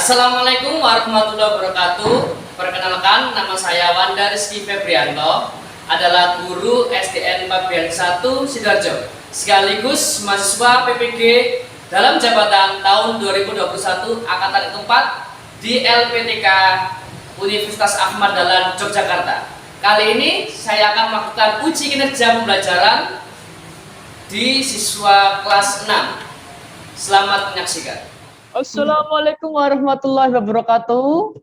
Assalamualaikum warahmatullahi wabarakatuh. Perkenalkan, nama saya Wanda Rizky Febrianto, adalah guru SDN Pabean 1 Sidoarjo, sekaligus mahasiswa PPG dalam jabatan tahun 2021 angkatan keempat di LPTK Universitas Ahmad Dahlan Yogyakarta. Kali ini saya akan melakukan uji kinerja pembelajaran di siswa kelas 6. Selamat menyaksikan. Assalamualaikum warahmatullahi wabarakatuh.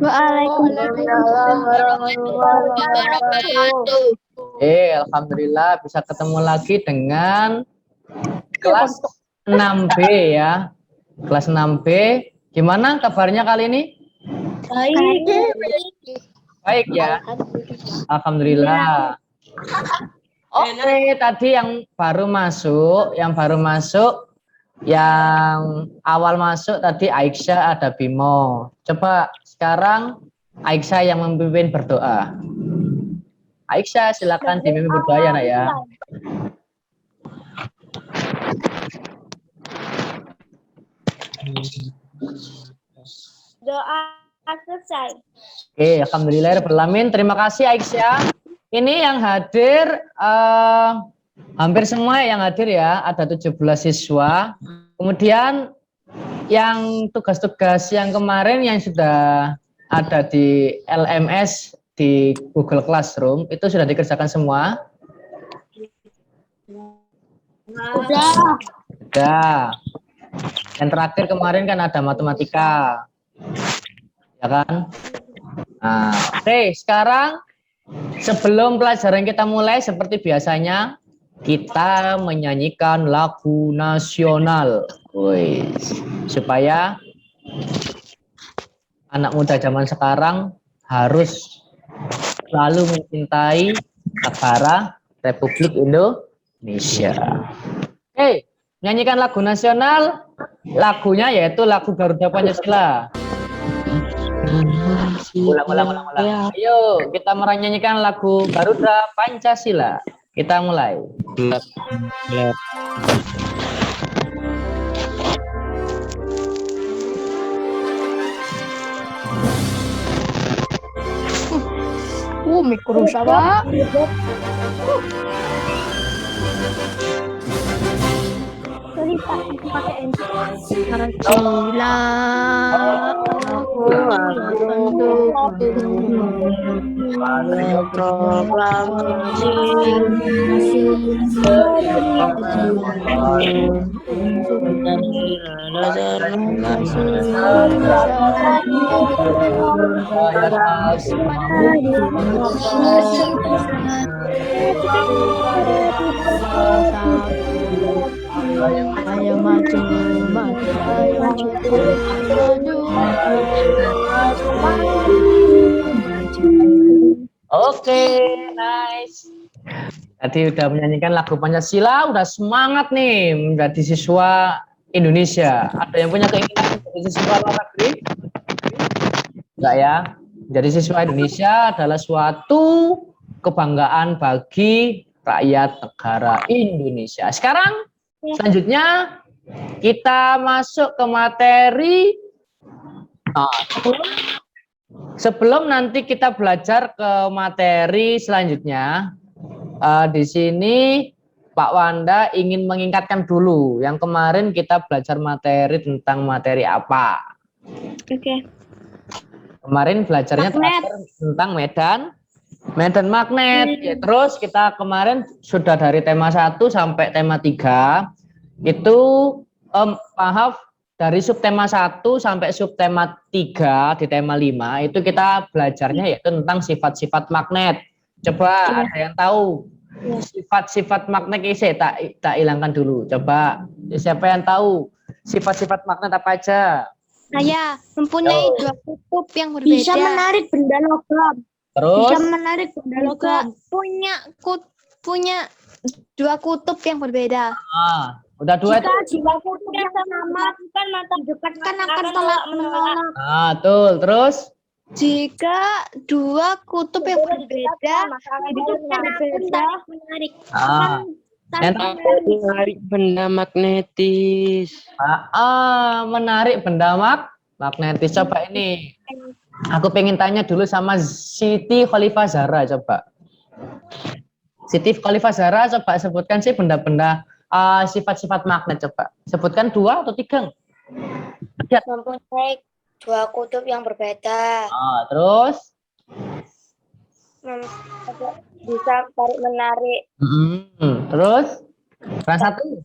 Waalaikumsalam warahmatullahi wabarakatuh. Alhamdulillah bisa ketemu lagi dengan kelas 6B ya. Kelas 6B. Gimana kabarnya kali ini? Baik. Baik ya. Alhamdulillah. Oke, tadi yang baru masuk, yang awal masuk tadi Aisyah, ada Bimo. Coba sekarang Aisyah yang memimpin berdoa. Aisyah silakan dipimpin berdoa ya nak ya. Doa selesai. Oke, alhamdulillahirabbil alamin. Terima kasih Aisyah. Ini yang hadir hampir semua yang hadir ya, ada 17 siswa. Kemudian yang tugas-tugas yang kemarin yang sudah ada di LMS di Google Classroom itu sudah dikerjakan semua? Sudah. Yang terakhir kemarin kan ada matematika. Ya kan? Nah, oke, sekarang sebelum pelajaran kita mulai seperti biasanya kita menyanyikan lagu nasional, supaya anak muda zaman sekarang harus selalu mencintai negara Republik Indonesia. Nyanyikan lagu nasional, lagunya yaitu lagu Garuda Pancasila. Ulang. Ayo kita menyanyikan lagu Garuda Pancasila. Kita mulai. Mikro sama. Sorry Pak, pakai Pancasila. Ayo maju. Oke, nice. Tadi udah menyanyikan lagu Pancasila, udah semangat nih menjadi siswa Indonesia. Ada yang punya keinginan menjadi siswa luar negeri? Enggak ya? Jadi siswa Indonesia adalah suatu kebanggaan bagi rakyat negara Indonesia. Sekarang selanjutnya kita masuk ke materi. Sebelum nanti kita belajar ke materi selanjutnya, di sini Pak Wanda ingin mengingatkan dulu. Yang kemarin kita belajar materi tentang materi apa? Oke. Kemarin belajarnya tentang medan magnet. Ya, terus kita kemarin sudah dari tema 1 sampai tema 3. Itu dari subtema 1 sampai subtema 3 di tema 5 itu kita belajarnya yaitu tentang sifat-sifat magnet. Coba ada yang tahu sifat-sifat magnet ini tak hilangkan dulu. Coba siapa yang tahu sifat-sifat magnet apa aja? Saya mempunyai dua kutub yang berbeda. Bisa menarik benda logam. Terus? Bisa menarik benda logam. Punya dua kutub yang berbeda. Udah dua. Jika kutub yang sama kan mata dekatkan akan menolak. Tuh, terus? Jika dua kutub yang berbeda, itu menarik. Menarik benda magnetis. Menarik benda Magnetis. Coba ini. Aku pengen tanya dulu sama Siti Khalifah Zahra coba. Siti Khalifah Zahra coba sebutkan sih benda-benda sifat-sifat magnet coba. Sebutkan 2 atau 3. Mempunyai 2 kutub yang berbeda. Terus? Bisa tarik menarik. Terus? Kurang 1?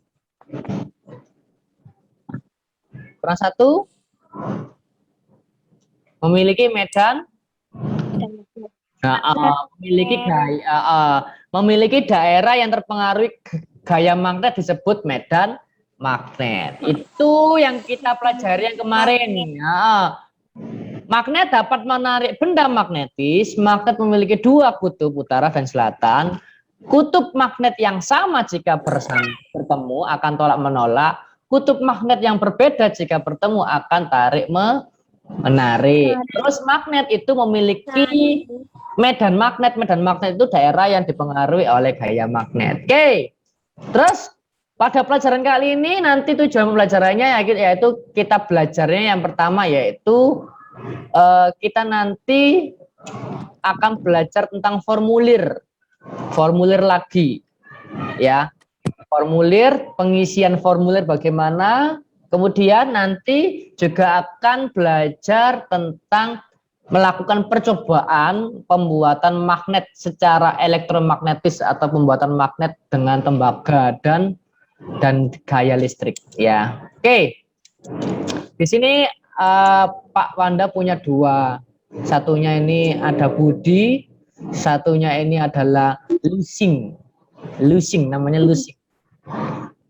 Kurang 1? Memiliki medan? Memiliki daerah yang terpengaruhi gaya magnet disebut medan magnet. Itu yang kita pelajari yang kemarin. Magnet dapat menarik benda magnetis. Magnet memiliki 2 kutub, utara dan selatan. Kutub magnet yang sama jika bertemu akan tolak menolak. Kutub magnet yang berbeda jika bertemu akan tarik menarik. Terus magnet itu memiliki medan magnet. Medan magnet itu daerah yang dipengaruhi oleh gaya magnet. Oke. Terus pada pelajaran kali ini nanti tujuan pembelajarannya yaitu kita belajarnya yang pertama yaitu kita nanti akan belajar tentang formulir lagi ya, pengisian formulir bagaimana, kemudian nanti juga akan belajar tentang melakukan percobaan pembuatan magnet secara elektromagnetis atau pembuatan magnet dengan tembaga dan gaya listrik ya. Oke. Di sini Pak Wanda punya 2. Satunya ini ada Budi, satunya ini adalah Lusing, namanya Lusing.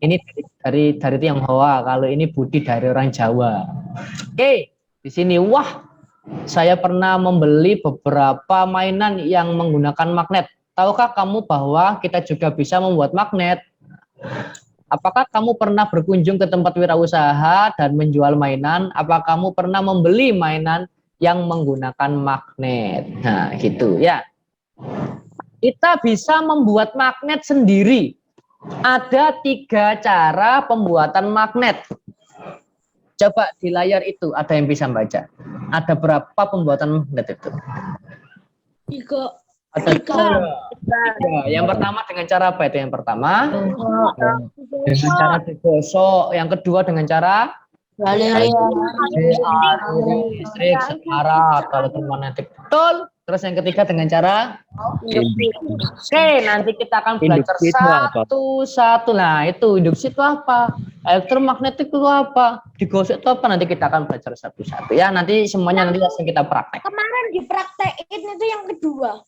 Ini dari Tionghoa, kalau ini Budi dari orang Jawa. Oke, di sini saya pernah membeli beberapa mainan yang menggunakan magnet. Tahukah kamu bahwa kita juga bisa membuat magnet? Apakah kamu pernah berkunjung ke tempat wirausaha dan menjual mainan? Apakah kamu pernah membeli mainan yang menggunakan magnet? Nah, gitu ya. Kita bisa membuat magnet sendiri. Ada 3 cara pembuatan magnet. Coba di layar itu ada yang bisa baca. Ada berapa pembuatan magnet itu? 3. Ada 3. Yang pertama dengan cara apa itu? Yang pertama dengan cara digosok. Yang kedua dengan cara listrik sekarat kalau magnetik. Betul. Terus yang ketiga dengan cara Oke, nanti kita akan belajar satu-satu. Nah, itu induksi itu apa? Elektromagnetik itu apa? Digosok itu apa? Nanti kita akan belajar satu-satu ya. Nanti semuanya nanti langsung kita praktek. Kemarin dipraktekin itu yang kedua.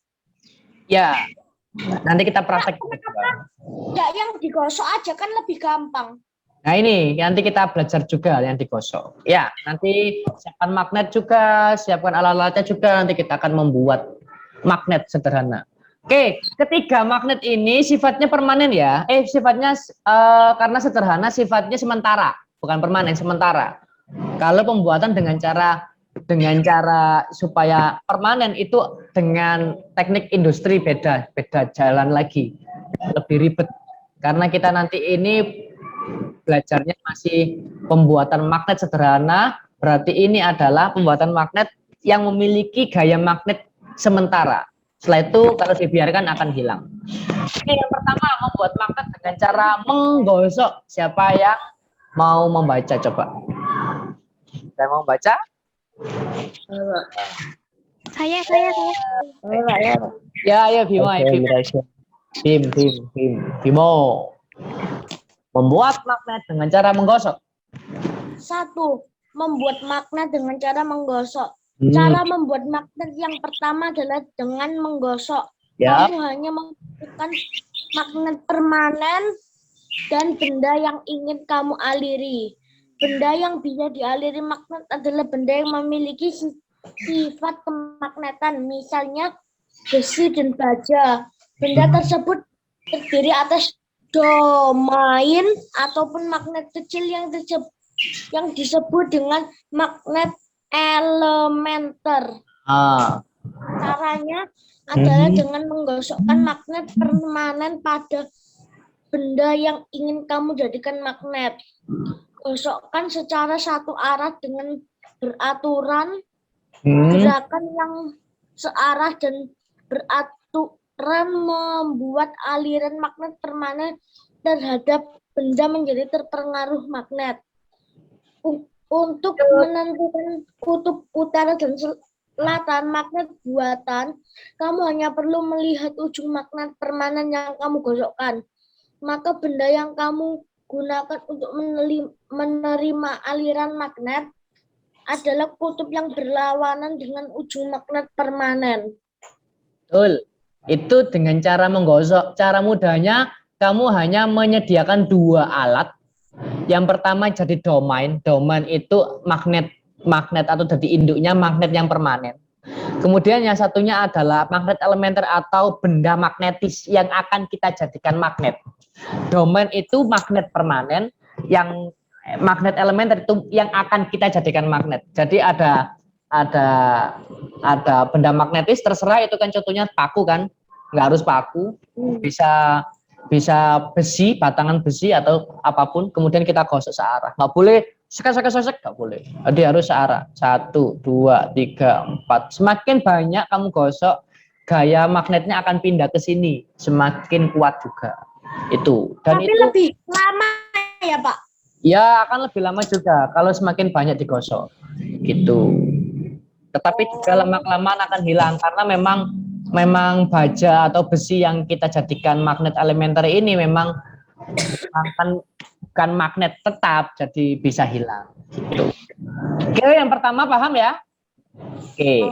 Ya. Nanti kita praktek. Ya, yang digosok aja kan lebih gampang. Nah, ini nanti kita belajar juga yang digosok. Ya, nanti siapkan magnet juga, siapkan alat-alatnya juga. Nanti kita akan membuat magnet sederhana. Oke, ketiga magnet ini sifatnya permanen ya. Sifatnya karena sederhana, sifatnya sementara, bukan permanen, sementara. Kalau pembuatan dengan cara supaya permanen itu dengan teknik industri beda jalan lagi, lebih ribet. Karena kita nanti ini belajarnya masih pembuatan magnet sederhana, berarti ini adalah pembuatan magnet yang memiliki gaya magnet sementara. Setelah itu kalau dibiarkan akan hilang. Ini yang pertama, membuat magnet dengan cara menggosok. Siapa yang mau membaca coba? Saya mau baca? Saya. Ya, ayo Bimo, Bimo. Membuat magnet dengan cara menggosok. 1. Membuat magnet dengan cara menggosok. Cara membuat magnet yang pertama adalah dengan menggosok. Ya. Kamu hanya membutuhkan magnet permanen dan benda yang ingin kamu aliri. Benda yang bisa dialiri magnet adalah benda yang memiliki sifat kemagnetan, misalnya besi dan baja. Benda tersebut terdiri atas domain ataupun magnet kecil yang disebut dengan magnet elementer. Caranya adalah dengan menggosokkan magnet permanen pada benda yang ingin kamu jadikan magnet. Gosokkan secara satu arah dengan beraturan, Hmm. gerakan yang searah dan beraturan membuat aliran magnet permanen terhadap benda menjadi terpengaruh magnet. Untuk menentukan kutub utara dan selatan magnet buatan, kamu hanya perlu melihat ujung magnet permanen yang kamu gosokkan. Maka benda yang kamu gunakan untuk menerima aliran magnet adalah kutub yang berlawanan dengan ujung magnet permanen. Betul. Itu dengan cara menggosok. Cara mudahnya kamu hanya menyediakan 2 alat. Yang pertama jadi domain. Domain itu magnet atau jadi induknya magnet yang permanen. Kemudian yang satunya adalah magnet elementer atau benda magnetis yang akan kita jadikan magnet. Domain itu magnet permanen, yang magnet elementer itu yang akan kita jadikan magnet. Jadi ada benda magnetis, terserah itu kan contohnya paku kan, nggak harus paku, bisa besi, batangan besi atau apapun, kemudian kita gosok searah. Nggak boleh sek, nggak boleh. Jadi harus searah. 1, 2, 3, 4. Semakin banyak kamu gosok, gaya magnetnya akan pindah ke sini, semakin kuat juga. Itu. Dan Tapi itu lebih lama ya, Pak? ya akan lebih lama juga kalau semakin banyak digosok. Gitu. Tetapi juga lama-kelamaan akan hilang karena memang baja atau besi yang kita jadikan magnet elementer ini memang bukan magnet tetap, jadi bisa hilang. Gitu. Oke, yang pertama paham ya? Oke.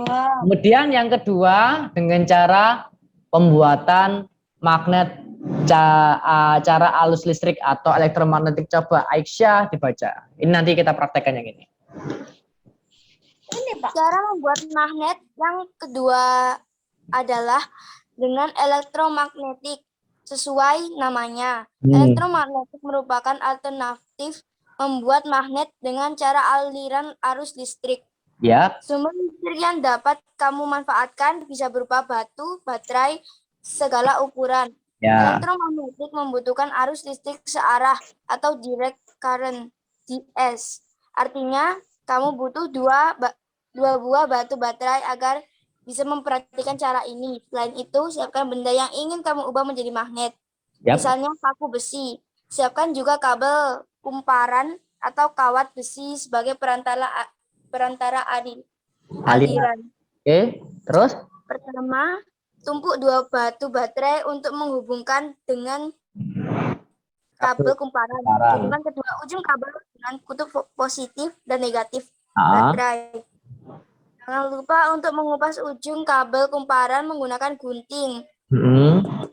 Kemudian yang kedua dengan cara pembuatan magnet cara arus listrik atau elektromagnetik. Coba Aisyah dibaca. Ini nanti kita praktekkan yang ini. Ini, Pak. Cara membuat magnet yang kedua adalah dengan elektromagnetik. Sesuai namanya, elektromagnetik merupakan alternatif membuat magnet dengan cara aliran arus listrik. Ya. Sumber listrik yang dapat kamu manfaatkan bisa berupa batu, baterai, segala ukuran. Ya. Elektromagnetik membutuhkan arus listrik searah atau direct current, DS. Artinya, kamu butuh dua buah batu baterai agar bisa memperhatikan cara ini. Selain itu, siapkan benda yang ingin kamu ubah menjadi magnet. Yap. Misalnya paku besi. Siapkan juga kabel kumparan atau kawat besi sebagai perantara aliran. Oke, terus? Pertama, tumpuk 2 batu baterai untuk menghubungkan dengan kabel kumparan. Hubungkan kedua ujung kabel dengan kutub positif dan negatif baterai. Jangan lupa untuk mengupas ujung kabel kumparan menggunakan gunting.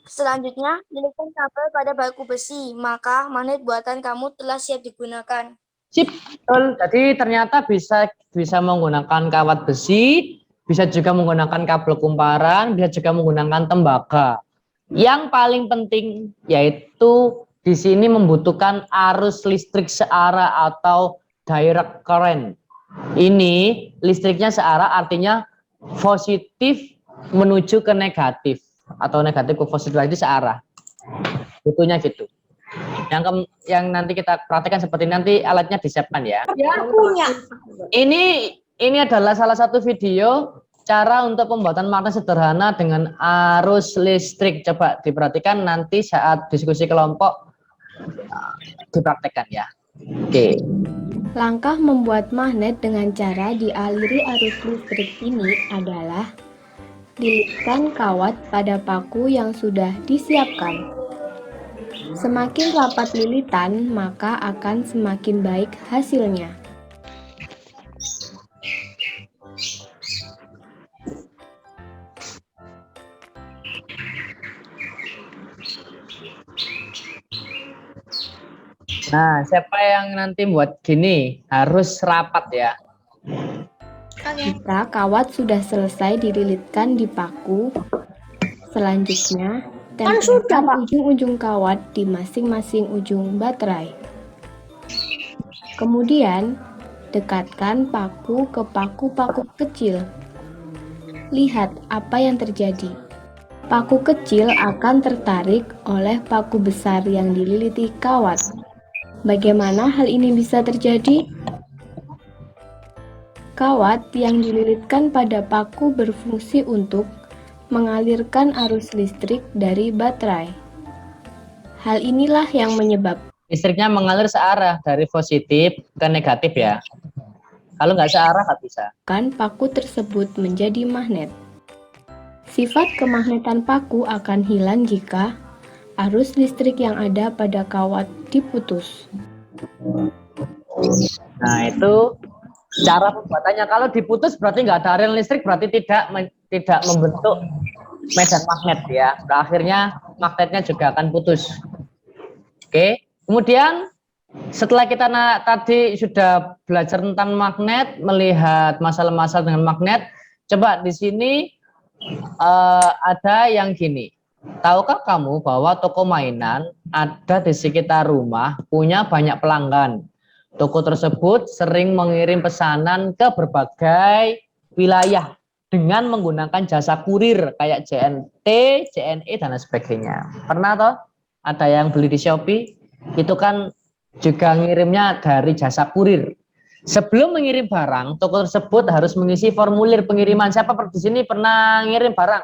Selanjutnya, lilitkan kabel pada baku besi, maka magnet buatan kamu telah siap digunakan. Sip, betul. Jadi ternyata bisa menggunakan kawat besi, bisa juga menggunakan kabel kumparan, bisa juga menggunakan tembaga. Yang paling penting yaitu di sini membutuhkan arus listrik searah atau direct current. Ini listriknya searah, artinya positif menuju ke negatif atau negatif ke positif, lagi searah. Butuhnya gitu. Yang nanti kita praktekkan seperti nanti alatnya disiapkan ya. Ya, punya. Ini adalah salah satu video cara untuk pembuatan magnet sederhana dengan arus listrik. Coba diperhatikan nanti saat diskusi kelompok dipraktekkan ya. Oke. Langkah membuat magnet dengan cara dialiri arus listrik ini adalah lilitkan kawat pada paku yang sudah disiapkan. Semakin rapat lilitan, maka akan semakin baik hasilnya. Nah, siapa yang nanti buat gini harus rapat ya. Jika kawat sudah selesai dililitkan di paku, selanjutnya tempelkan ujung-ujung kawat di masing-masing ujung baterai. Kemudian, dekatkan paku ke paku-paku kecil. Lihat apa yang terjadi. Paku kecil akan tertarik oleh paku besar yang dililiti kawat. Bagaimana hal ini bisa terjadi? Kawat yang dililitkan pada paku berfungsi untuk mengalirkan arus listrik dari baterai. Hal inilah yang menyebabkan Listriknya mengalir searah dari positif ke negatif ya. Kalau nggak searah nggak bisa. paku tersebut menjadi magnet. Sifat kemagnetan paku akan hilang jika arus listrik yang ada pada kawat diputus. Nah itu cara pembuatannya. Kalau diputus berarti nggak ada aliran listrik, berarti tidak membentuk medan magnet ya. Akhirnya magnetnya juga akan putus. Oke. Kemudian setelah kita tadi sudah belajar tentang magnet, melihat masalah-masalah dengan magnet, coba di sini ada yang gini. Tahukah kamu bahwa toko mainan ada di sekitar rumah punya banyak pelanggan? Toko tersebut sering mengirim pesanan ke berbagai wilayah dengan menggunakan jasa kurir kayak JNT, JNE dan lain sebagainya. Pernah toh? Ada yang beli di Shopee? Itu kan juga ngirimnya dari jasa kurir. Sebelum mengirim barang, toko tersebut harus mengisi formulir pengiriman. Siapa di sini pernah ngirim barang?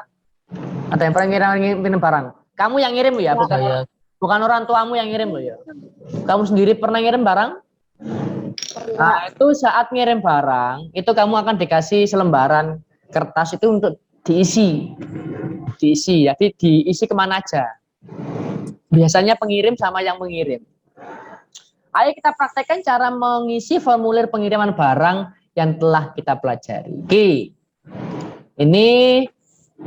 Ada yang pernah ngirim barang? Kamu yang ngirim ya, bukan orang tuamu yang ngirim loh ya. Kamu sendiri pernah ngirim barang? Nah, itu saat ngirim barang, itu kamu akan dikasih selembaran kertas itu untuk diisi. Diisi, jadi diisi kemana aja. Biasanya pengirim sama yang mengirim. Ayo kita praktekkan cara mengisi formulir pengiriman barang yang telah kita pelajari. Oke. Ini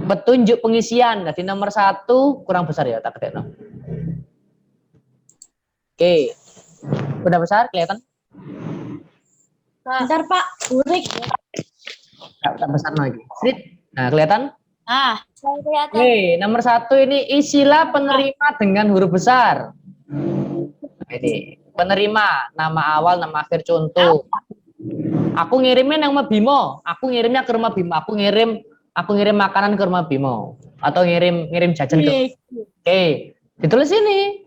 petunjuk pengisian. Jadi nomor 1 kurang besar ya, tak kedekno. Oke. Udah besar kelihatan? Bentar Pak, burik. Tak besar lagi. Nah, kelihatan? Kelihatan. Oke, nomor 1 ini isilah penerima dengan huruf besar. Nah, ini penerima, nama awal, nama akhir, contoh. Aku ngirimin yang sama Bimo, aku ngirimnya ke rumah Bimo, aku ngirim makanan ke rumah Bimo atau ngirim jajan ke. Oke, ditulis ini.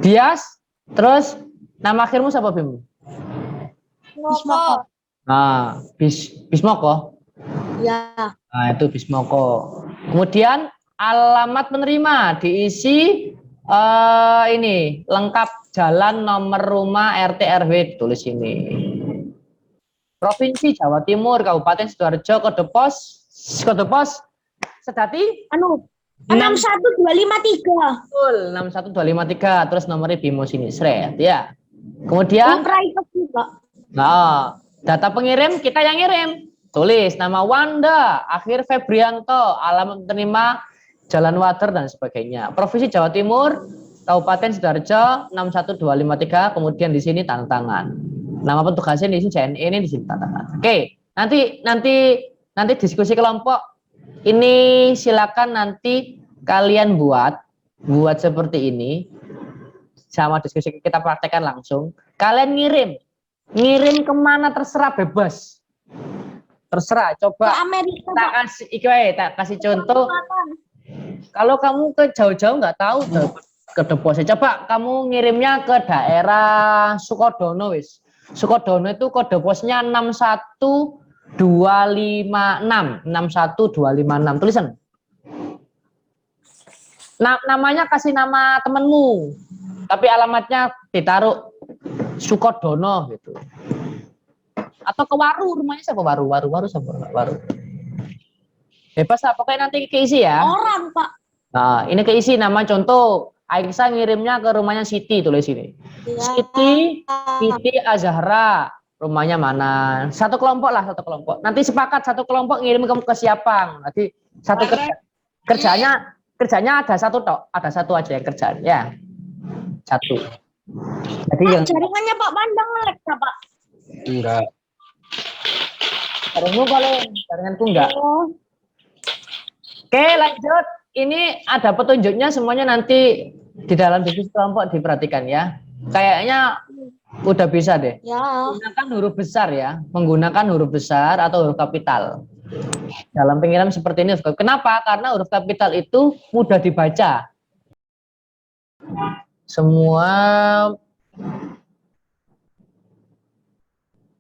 Bias, terus nama akhirmu siapa Bimo? Bismoko. Nah, Bismoko. Ya. Nah, itu Bismoko. Kemudian alamat penerima diisi ini lengkap jalan, nomor rumah, RT RW ditulis ini. Provinsi Jawa Timur, Kabupaten Sidoarjo, kode pos Sedati 61253. betul 61253 terus nomornya Bimo sini seret ya. Kemudian Private juga. nah, data pengirim kita yang ngirim. Tulis nama Wanda, akhir Febrianto, alamat penerima Jalan Water dan sebagainya. Provinsi Jawa Timur, Kabupaten Sidoarjo 61253, kemudian di sini tanda tangan. Nama petugasnya di sini JNE, ini di sini tanda tangan. Oke, nanti diskusi kelompok ini silakan nanti kalian buat seperti ini. Sama diskusi kita praktekkan langsung. Kalian ngirim kemana terserah, bebas. Terserah, coba Ke Amerika, tak kasih contoh. Kalau kamu ke jauh-jauh nggak tahu ke deposnya, coba kamu ngirimnya ke daerah Sukodono wis. Sukodono itu kode posnya 61256. Tulisan. Namanya kasih nama temenmu. Tapi alamatnya ditaruh Sukodono gitu. Atau ke Waru, rumahnya siapa? Waru siapa? Waru. Bebas lah, pokoknya nanti keisi ya. Orang Pak. Nah, ini keisi nama contoh. Aisyah ngirimnya ke rumahnya Siti, tulis ini. Ya. Siti Azahra, rumahnya mana? Satu kelompok. Nanti sepakat satu kelompok ngirim ke siapa? Nanti satu kerjanya ada satu aja yang kerjaan ya. Satu. Jadi yang Jaringannya Pak Pandang ngelek Pak. enggak. Jaringanku enggak. Oke, lanjut. Ini ada petunjuknya semuanya nanti di dalam diskusi kelompok diperhatikan ya. Kayaknya udah bisa deh. Ya. Menggunakan huruf besar ya. Menggunakan huruf besar atau huruf kapital. Dalam pengiriman seperti ini. Kenapa? Karena huruf kapital itu mudah dibaca. Semua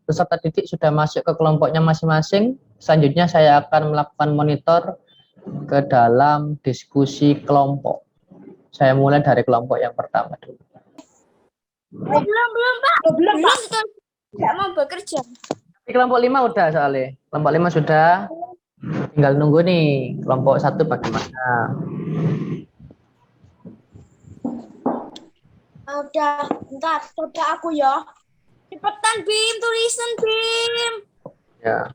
peserta didik sudah masuk ke kelompoknya masing-masing. Selanjutnya saya akan melakukan monitor ke dalam diskusi kelompok. Saya mulai dari kelompok yang pertama dulu. Belum, Pak. Belum, Pak. Tidak mau bekerja. Di kelompok 5 udah soalnya. Kelompok 5 sudah. Tinggal nunggu nih kelompok 1 bagaimana. Udah, bentar, coba aku ya. Cepetan, Bim. Tulisan, Bim. Ya.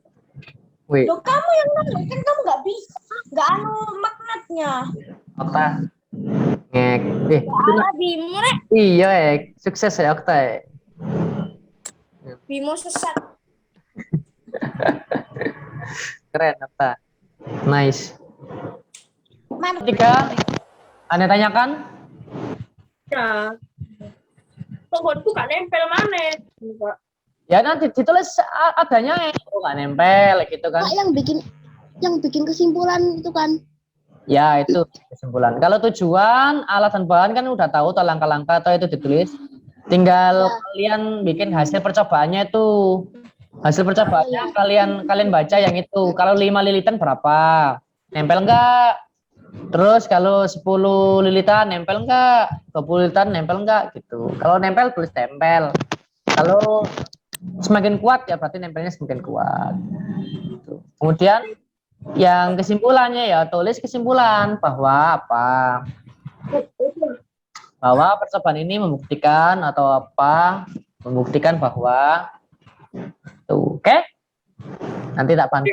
Wih, Loh, kamu yang nambah, kan kamu nggak bisa. Nggak anu magnetnya. Okta. Ngek. Ala Bimo, Rek. Iya, sukses ya Okta. Bimo sesat. Keren Okta. Nice. Mana? 3. Anda tanyakan? Ya. Kok buka nempel mana? Ya nanti ditulis adanya nggak nempel gitu kan. Pak, yang bikin kesimpulan itu kan. Ya itu kesimpulan. Kalau tujuan, alat dan bahan kan udah tahu atau langkah-langkah atau itu ditulis. Tinggal kalian bikin hasil percobaannya itu. Hasil percobaannya kalian baca yang itu. Kalau 5 lilitan berapa? Nempel enggak? Terus kalau 10 lilitan nempel enggak? 20 lilitan nempel enggak gitu. Kalau nempel tulis tempel. Kalau semakin kuat ya berarti nempelnya semakin kuat. Gitu. Kemudian yang kesimpulannya ya tulis kesimpulan bahwa apa? Bahwa percobaan ini membuktikan atau apa? Membuktikan bahwa tuh, oke? Nanti tak bantu.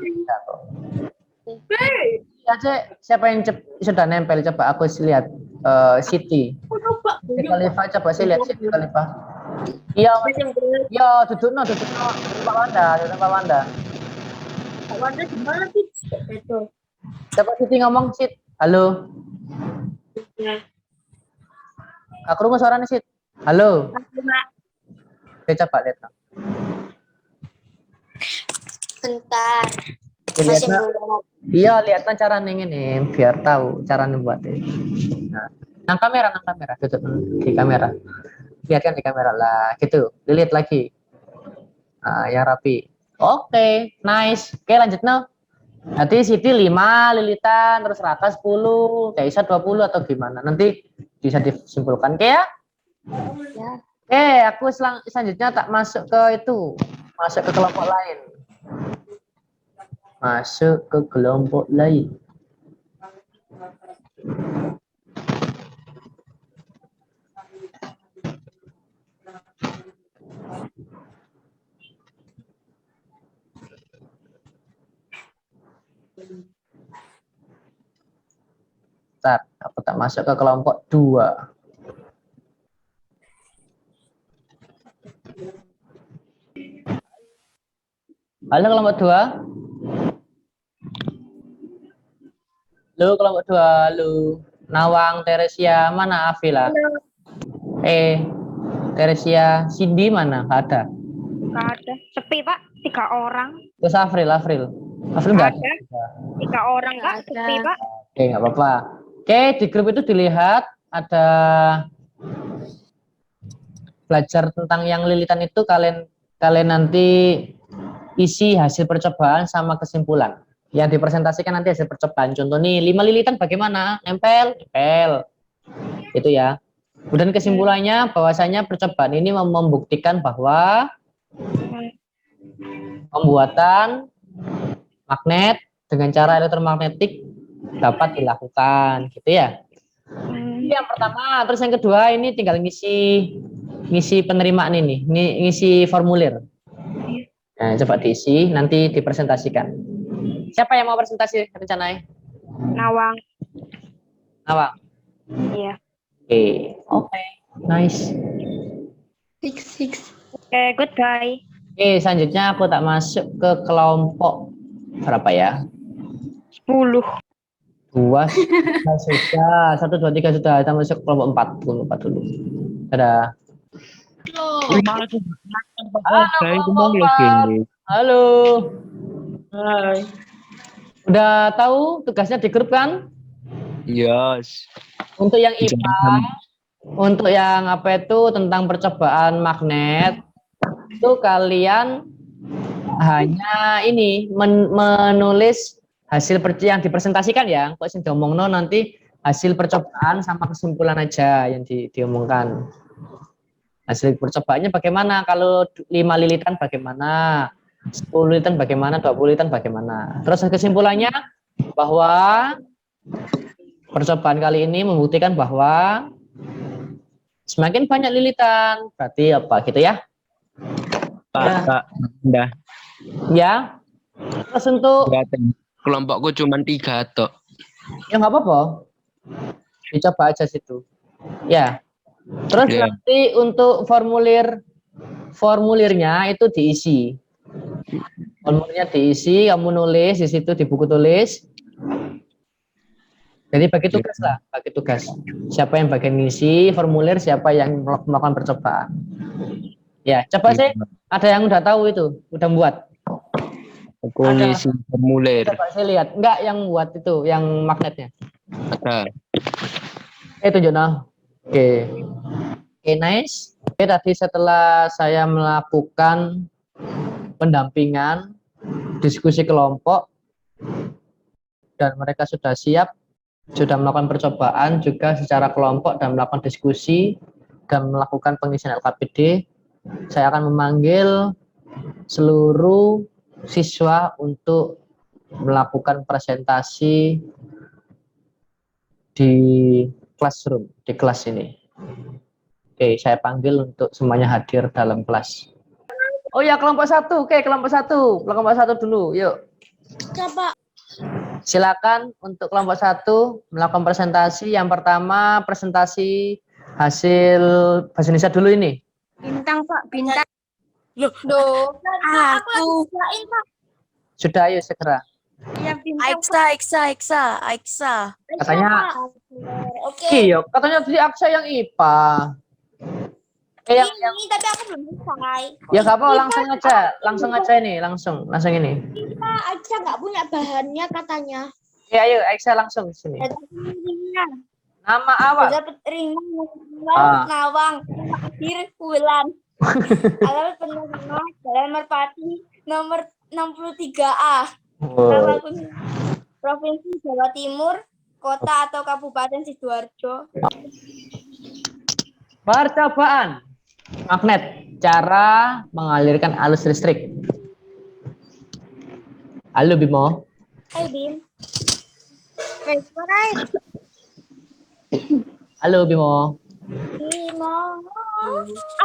Ya, Cek, siapa yang sudah nempel? Coba aku lihat. Siti. Siti Khalifah, coba saya lihat Siti Khalifah. Iya, duduk no, Pak Wanda, Pak Wanda. Pak Wanda gimana sih? Itu. Coba Siti ngomong, Sit. Halo. Aku rumah suaranya, Sit. Halo. Oke, coba lihat. Bentar. Lihat, iya, lihat cara ini biar tahu cara buatnya. Nah, kamera, duduk di kamera. Lihatkan di kamera lah, gitu. Dilihat lagi. Nah, yang rapi. Oke, nice. Oke, lanjut no. Nanti Siti 5 lilitan, terus Raka 10, Kaisa 20 atau gimana? Nanti bisa disimpulkan, oke ya? Ya. Aku selanjutnya tak masuk ke itu, masuk ke kelompok lain. Masuk ke kelompok lain. Bentar, aku tak masuk ke kelompok 2. Halo kelompok 2. Halo kelompok 2, halo. Nawang, Teresia, mana Afila? Teresia, Cindy mana? Nggak ada. Nggak ada. Sepi, Pak. 3 orang. Terus Afril nggak ada. 3 orang, Pak. Sepi, Pak. Oke, nggak apa-apa. Oke, di grup itu dilihat ada belajar tentang yang lilitan itu, kalian nanti isi hasil percobaan sama kesimpulan. Yang dipresentasikan nanti hasil percobaan. Contoh nih, 5 lilitan bagaimana? Nempel. Itu ya. Kemudian kesimpulannya bahwasanya percobaan ini membuktikan bahwa pembuatan magnet dengan cara elektromagnetik dapat dilakukan, gitu ya. Ini yang pertama, terus yang kedua ini tinggal ngisi penerimaan ini ngisi formulir. Nah, coba diisi, nanti dipresentasikan. Siapa yang mau presentasi rencananya? Nawang. Iya. Oke, nice. Oke, goodbye. Oke, selanjutnya aku tak masuk ke kelompok berapa ya? 10. 2 sudah, 1, 2, 3 sudah. Kita masuk ke kelompok 4 dulu. Dadah. Halo. Hai. Udah tahu tugasnya di grup kan? Yes. Untuk yang IPA, untuk yang apa itu tentang percobaan magnet, itu kalian hanya ini menulis hasil yang dipresentasikan ya. Kok sing diomongno nanti hasil percobaan sama kesimpulan aja yang diomongkan. Hasil percobaannya bagaimana? Kalau 5 lilitan bagaimana? 10 lilitan bagaimana? 20 lilitan bagaimana? Terus kesimpulannya bahwa percobaan kali ini membuktikan bahwa semakin banyak lilitan, berarti apa gitu ya? Pak, udah. Ya. Terus untuk Kelompokku cuma 3 toh. ya nggak apa-apa. Dicoba aja situ. Ya. Terus Ya. nanti untuk formulirnya itu diisi. Formulirnya diisi, kamu nulis di situ di buku tulis. Jadi bagi tugas lah, bagi tugas. Siapa yang bagian ngisi formulir, siapa yang melakukan percobaan. Ya, coba sih. Ada yang udah tahu itu, udah buat. Aku ngisi formulir. Coba saya lihat, enggak yang buat itu, yang magnetnya. Ada. Tunjuk nah. Oke. Oke, nice. Oke, tadi setelah saya melakukan pendampingan, diskusi kelompok, dan mereka sudah siap, sudah melakukan percobaan juga secara kelompok dan melakukan diskusi dan melakukan pengisian LKPD, saya akan memanggil seluruh siswa untuk melakukan presentasi di classroom, di kelas ini. Oke, saya panggil untuk semuanya hadir dalam kelas. Oh ya, kelompok 1. Oke, kelompok 1. Kelompok 1 dulu, yuk. Coba. Silakan untuk kelompok 1 melakukan presentasi. Yang pertama, presentasi hasil bahasa Indonesia dulu ini. Bintang, Pak. Bintang. Aku. Sudah, ayo segera. Ya, bintang. Aiksa. Katanya, Oke. iya, katanya tadi Aksa yang IPA. Yang Ini tapi aku belum selesai. ya nggak apa, langsung aja ini, langsung ini. Kita aja nggak punya bahannya katanya. Ya, ayo, Aksa langsung sini. Nama awak. Dapat ringan, Ah. Nawang, Hadir, Wulan. Alamat penerima Jalan Merpati nomor 63A. Oh. Provinsi Jawa Timur, kota atau kabupaten Sidoarjo. Percobaan magnet, cara mengalirkan arus listrik. Halo Bimo. Hai Bim. Halo Bimo. Bimo.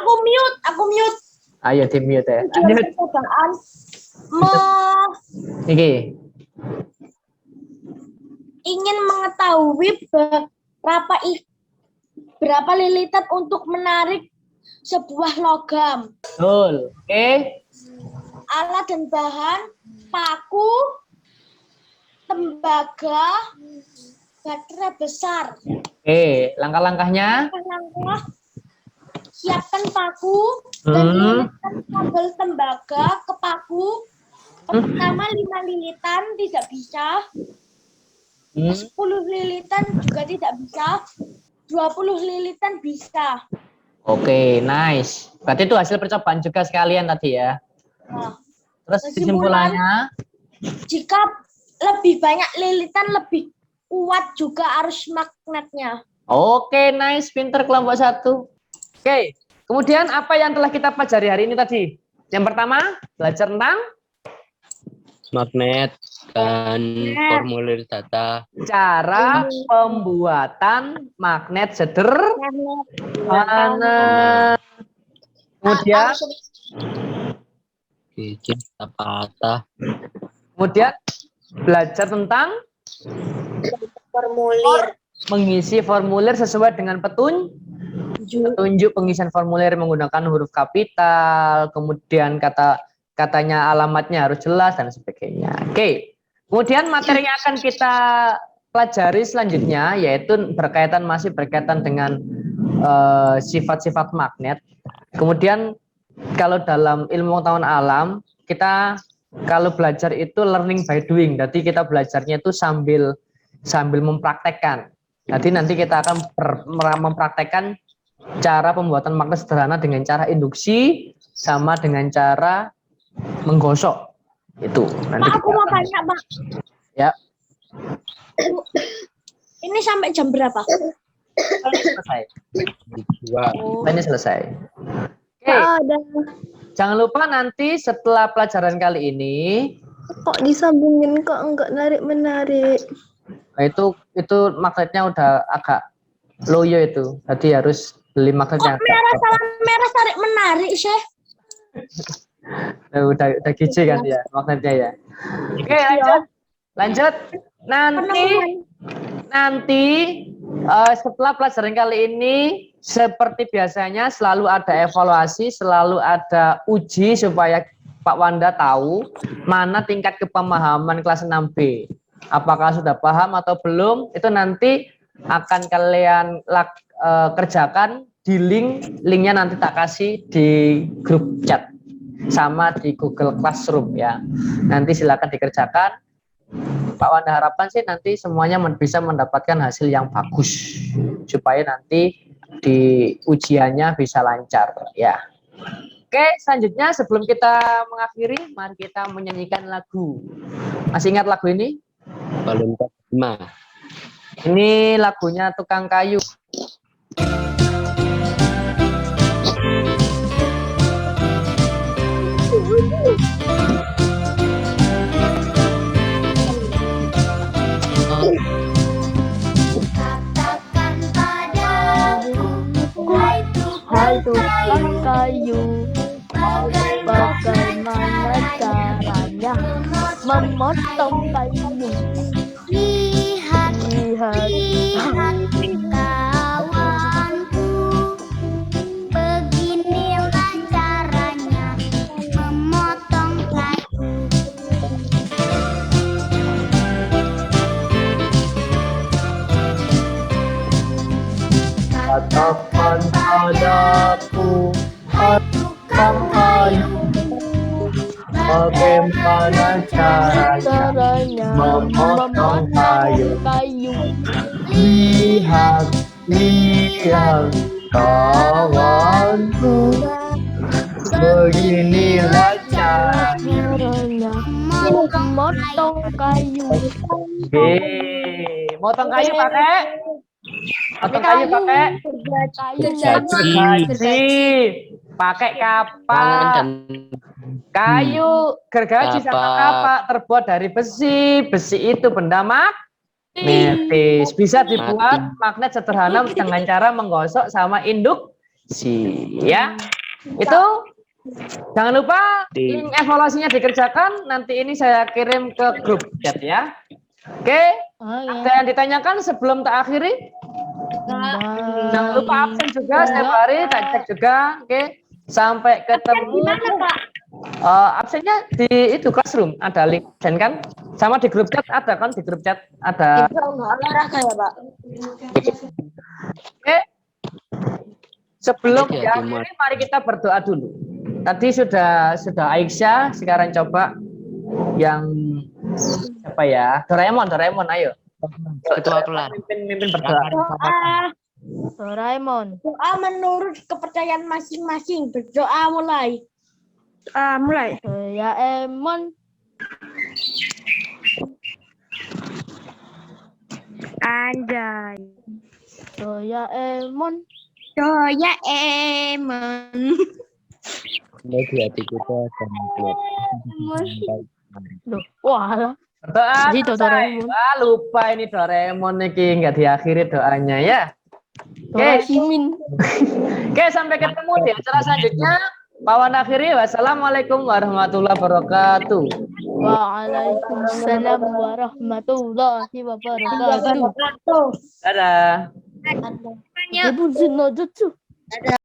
Aku mute. Ayo di mute ya. Tujuan Lanjut. percobaan Niki. ingin mengetahui berapa lilitan untuk menarik sebuah logam. Betul. Oke. Alat dan bahan, paku, tembaga, baterai besar. Oke, langkah-langkahnya. Langkah, siapkan paku dan lilitkan kabel tembaga ke paku. Pertama 5 lilitan tidak bisa. 10 lilitan juga tidak bisa. 20 lilitan bisa. Oke, nice. Berarti itu hasil percobaan juga sekalian tadi ya. Nah, Terus kesimpulan, kesimpulannya, jika lebih banyak lilitan, lebih kuat juga arus magnetnya. oke, nice, pinter kelompok 1. Oke, kemudian apa yang telah kita pelajari hari ini tadi? Yang pertama, belajar tentang Magnet dan formulir data. cara pembuatan magnet sederhana. Kemudian, Bikin patah. kemudian belajar tentang Formulir. mengisi formulir sesuai dengan petunjuk pengisian formulir menggunakan huruf kapital, kemudian katanya alamatnya harus jelas dan sebagainya. Oke. Kemudian materi yang akan kita pelajari selanjutnya yaitu masih berkaitan dengan sifat-sifat magnet. Kemudian kalau dalam ilmu pengetahuan alam kita kalau belajar itu learning by doing. Jadi kita belajarnya itu sambil mempraktekkan. Jadi nanti kita akan mempraktekkan cara pembuatan magnet sederhana dengan cara induksi sama dengan cara menggosok. Itu nanti Pak, aku mau tanya, Pak. ya Ini sampai jam berapa? selesai. Dua. Ini selesai. Oke, Ada jangan lupa nanti setelah pelajaran kali ini kok disambungin kok enggak narik-menarik. nah, itu magnetnya udah agak loyo itu. Jadi harus beli magnet yang Kok merah tarik menarik, Syekh? udah gizi kan ya magnetnya ya. Oke, lanjut. Nanti setelah pelajaran kali ini seperti biasanya selalu ada evaluasi, selalu ada uji supaya Pak Wanda tahu mana tingkat kepemahaman kelas 6B. Apakah sudah paham atau belum? Itu nanti akan kalian kerjakan di linknya nanti tak kasih di grup chat sama di Google Classroom ya. Nanti silakan dikerjakan. Pak Wanda harapkan sih nanti semuanya bisa mendapatkan hasil yang bagus supaya nanti di ujiannya bisa lancar ya. Oke, selanjutnya sebelum kita mengakhiri, mari kita menyanyikan lagu. Masih ingat lagu ini? Balon 5. Ini lagunya Tukang Kayu. Katakan padaku, hai tukang Kayu, bagaimana caranya memotong kayu? Lihat, Lihat, lihat kawanku, beginilah caranya memotong kayu. Katakan padaku, hai tukang kayu, bagaimana caranya memotong kayu. Lihat, lihat kawanku, beginilah caranya. memotong kayu. Motong kayu pakai? Motong kayu pakai? Gergaji. Pakai kapak. Kayu gergaji sama kapak terbuat dari besi. Besi itu benda magnetis. Bisa dibuat magnet sederhana dengan cara menggosok sama induksi. Ya, itu jangan lupa link evaluasinya dikerjakan. Nanti ini saya kirim ke grup chat ya. Oke, ada yang ditanyakan sebelum tak akhiri? Jangan lupa absen juga setiap hari, tak cek juga. Oke, sampai ketemu. Absennya di itu Classroom ada link absen kan? Sama di grup chat ada kan? Di grup chat ada. Olahraga ya, Pak. Oke, sebelum diakhiri, mari kita berdoa dulu. Tadi sudah Aisyah, sekarang coba yang apa ya? Doraemon, ayo. Ketua kelas. Mimpin berdoa. Doraemon. Doa menurut kepercayaan masing-masing. Berdoa mulai. Mulai. Doraemon. Anjay. Doraemon. Doraemon. Lagi hati kita sama klub. Loh, wah. Berdoa. Jadi Selesai. Wah, lupa ini Doraemon nih, nggak diakhiri doanya ya. Oke. Oke, sampai ketemu di acara selanjutnya. Pak Wanda akhiri. Wassalamualaikum warahmatullahi wabarakatuh. Waalaikumsalam warahmatullahi wabarakatuh. Dadah. Ibu Zino Jutsu.